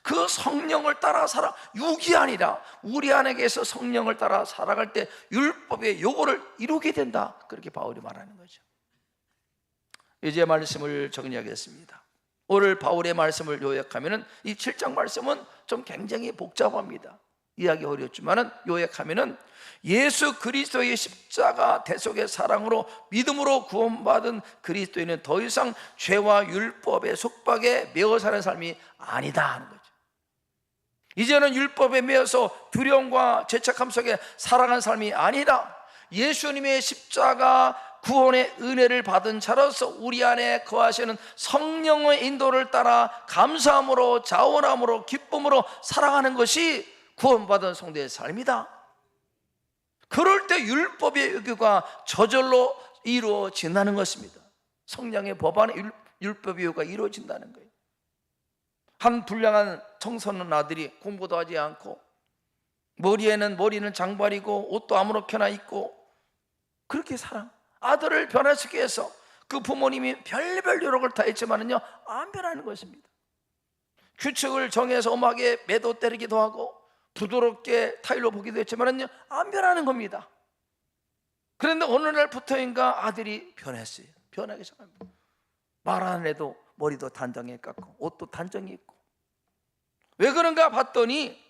그 성령을 따라 살아, 육이 아니라 우리 안에 계서 성령을 따라 살아갈 때 율법의 요구를 이루게 된다. 그렇게 바울이 말하는 거죠. 이제 말씀을 정리하겠습니다. 오늘 바울의 말씀을 요약하면은, 이 7장 말씀은 좀 굉장히 복잡합니다. 이해하기 어렵지만은 요약하면은, 예수 그리스도의 십자가 대속의 사랑으로 믿음으로 구원받은 그리스도인은 더 이상 죄와 율법의 속박에 매어 사는 삶이 아니다 하는 거죠. 이제는 율법에 매여서 두려움과 죄책감 속에 살아가는 삶이 아니라 예수님의 십자가 구원의 은혜를 받은 자로서 우리 안에 거하시는 성령의 인도를 따라 감사함으로, 자원함으로, 기쁨으로 살아가는 것이 구원받은 성도의 삶이다. 그럴 때 율법의 요구가 저절로 이루어진다는 것입니다. 성령의 법 안에 율법의 요구가 이루어진다는 거예요. 한 불량한 청소년 아들이 공부도 하지 않고 머리는 장발이고 옷도 아무렇게나 입고 그렇게 아들을 변화시키기 위해서 그 부모님이 별별 노력을 다했지만은요, 안 변하는 것입니다. 규칙을 정해서 엄하게 매도 때리기도 하고 부드럽게 타일로 보기도 했지만은요, 안 변하는 겁니다. 그런데 어느 날부터인가 아들이 변했어요. 변하기 시작합니다. 말 안 해도 머리도 단정히 깎고 옷도 단정히 입고. 왜 그런가 봤더니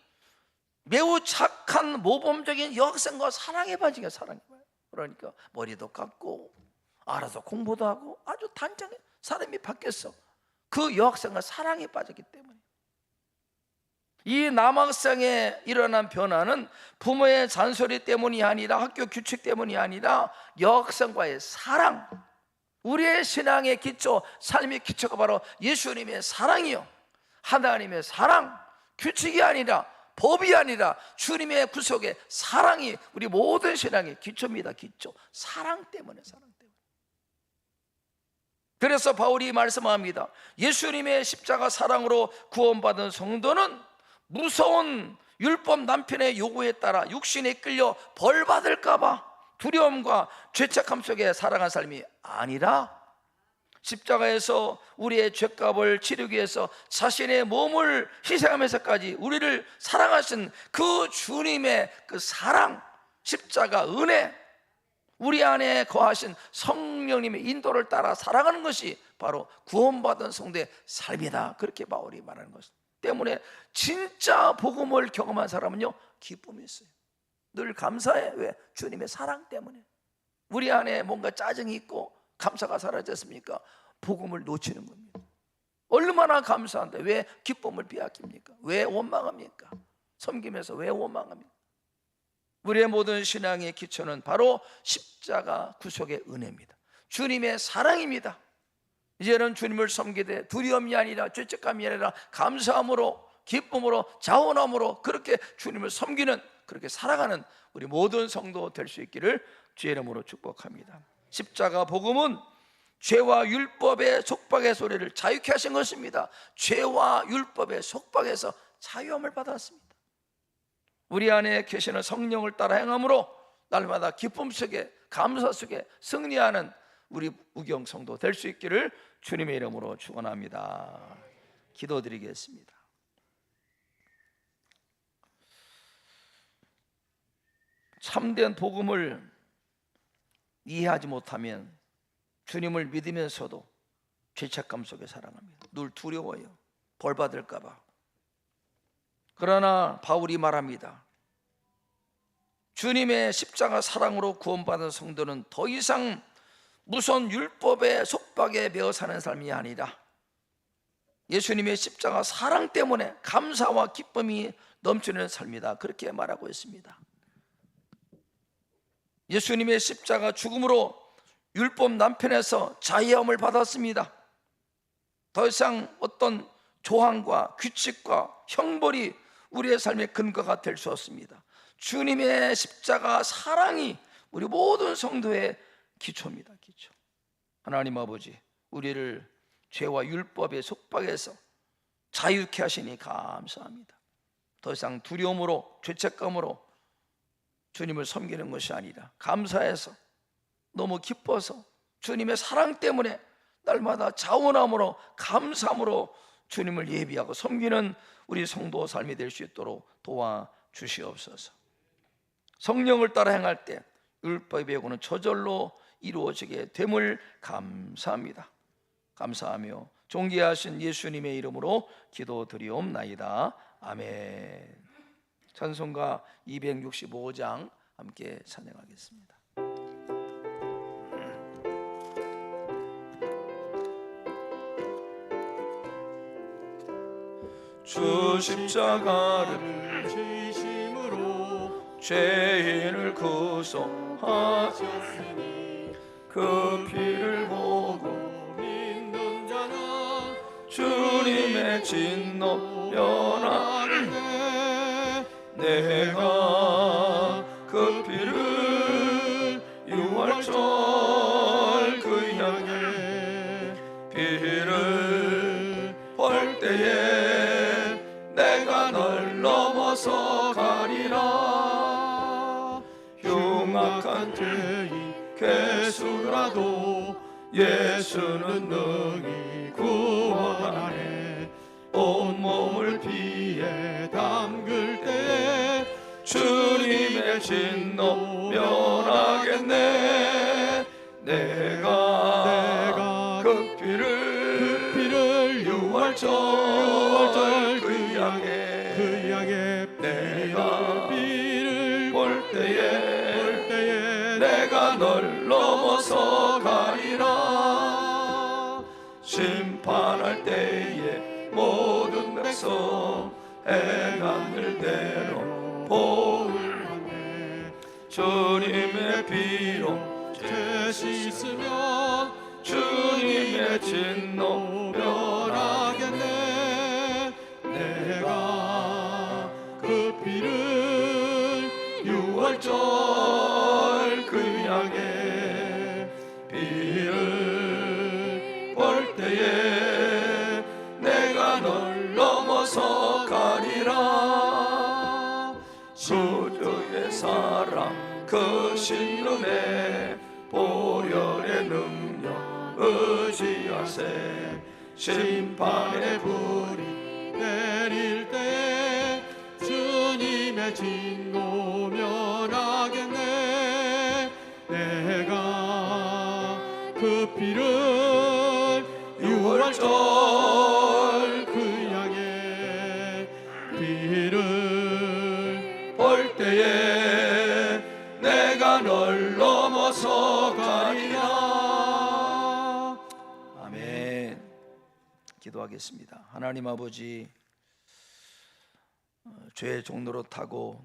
매우 착한 모범적인 여학생과 사랑에 빠지게, 그러니까 머리도 깎고 알아서 공부도 하고 아주 단정해 사람이 바뀌었어. 그 여학생과 사랑에 빠졌기 때문에. 이 남학생에 일어난 변화는 부모의 잔소리 때문이 아니라 학교 규칙 때문이 아니라 여학생과의 사랑, 우리의 신앙의 기초, 삶의 기초가 바로 예수님의 사랑이요, 하나님의 사랑, 규칙이 아니라 법이 아니라 주님의 구속의 사랑이 우리 모든 신앙의 기초입니다. 기초. 사랑 때문에. 그래서 바울이 말씀합니다. 예수님의 십자가 사랑으로 구원받은 성도는 무서운 율법 남편의 요구에 따라 육신에 끌려 벌 받을까 봐 두려움과 죄책감 속에 살아간 삶이 아니라 십자가에서 우리의 죄값을 치르기 위해서 자신의 몸을 희생하면서까지 우리를 사랑하신 그 주님의 그 사랑, 십자가 은혜, 우리 안에 거하신 성령님의 인도를 따라 살아가는 것이 바로 구원받은 성도의 삶이다. 그렇게 바울이 말하는 것입니다. 때문에 진짜 복음을 경험한 사람은요, 기쁨이 있어요. 늘 감사해. 왜? 주님의 사랑 때문에. 우리 안에 뭔가 짜증이 있고 감사가 사라졌습니까? 복음을 놓치는 겁니다. 얼마나 감사한데 왜 기쁨을 빼앗깁니까? 왜 원망합니까? 섬기면서 왜 원망합니까? 우리의 모든 신앙의 기초는 바로 십자가 구속의 은혜입니다. 주님의 사랑입니다. 이제는 주님을 섬기되 두려움이 아니라 죄책감이 아니라 감사함으로, 기쁨으로, 자원함으로 그렇게 주님을 섬기는, 그렇게 살아가는 우리 모든 성도 될 수 있기를 주의 이름으로 축복합니다. 십자가 복음은 죄와 율법의 속박의 소리를 자유케 하신 것입니다. 죄와 율법의 속박에서 자유함을 받았습니다. 우리 안에 계시는 성령을 따라 행함으로 날마다 기쁨 속에, 감사 속에 승리하는 우리 우경 성도 될 수 있기를 주님의 이름으로 축원합니다. 기도드리겠습니다. 참된 복음을 이해하지 못하면 주님을 믿으면서도 죄책감 속에 살아갑니다. 늘 두려워요. 벌 받을까 봐. 그러나 바울이 말합니다. 주님의 십자가 사랑으로 구원받은 성도는 더 이상 무서운 율법의 속박에 매어 사는 삶이 아니라 예수님의 십자가 사랑 때문에 감사와 기쁨이 넘치는 삶이다. 그렇게 말하고 있습니다. 예수님의 십자가 죽음으로 율법 남편에서 자유함을 받았습니다. 더 이상 어떤 조항과 규칙과 형벌이 우리의 삶의 근거가 될 수 없습니다. 주님의 십자가 사랑이 우리 모든 성도의 기초입니다. 기초. 하나님 아버지, 우리를 죄와 율법의 속박에서 자유케 하시니 감사합니다. 더 이상 두려움으로, 죄책감으로 주님을 섬기는 것이 아니라 감사해서, 너무 기뻐서, 주님의 사랑 때문에 날마다 자원함으로, 감사함으로 주님을 예비하고 섬기는 우리 성도 삶이 될 수 있도록 도와주시옵소서. 성령을 따라 행할 때 율법의 배우는 저절로 이루어지게 됨을 감사합니다. 감사하며 존귀하신 예수님의 이름으로 기도드리옵나이다. 아멘. 찬송가 265장 함께 찬양하겠습니다. 주 십자가를 지심으로 죄인을 구속하셨으니 그 피를 보고 믿는 자는 주님의 진노 면하네. 내가 그 피를 유월절 그 향해 피를 벌 때에 내가 널 넘어서 가리라. 흉악한 죄인 개수라도 예수는 능히 구원하네. 온몸을 피에 담글 때 주님의 진노 면하겠네. 내가 그 피를 유월절 그 향해 내가 피를 볼 때에 내가 널 넘어서 가리라. 심판할 때에 모든 백성 행한 일대로 복을 받네. 주님의 피로 죄 씻으면 주님의 진노 면하겠네. 내가 그 피를 유월절 그 향해 피를 벌 때에 내가 널 넘어서 가리라. 주의 사랑 그 신름에 보혈의 능력 의지하세. 심판의 불이 내릴 때 주님의 진노 면하겠네. 내가 그 피를 유월절 그 향해 피를 벌 때에 내가 널 넘어서 가리라. 아멘. 기도하겠습니다. 하나님 아버지, 죄의 종로로 타고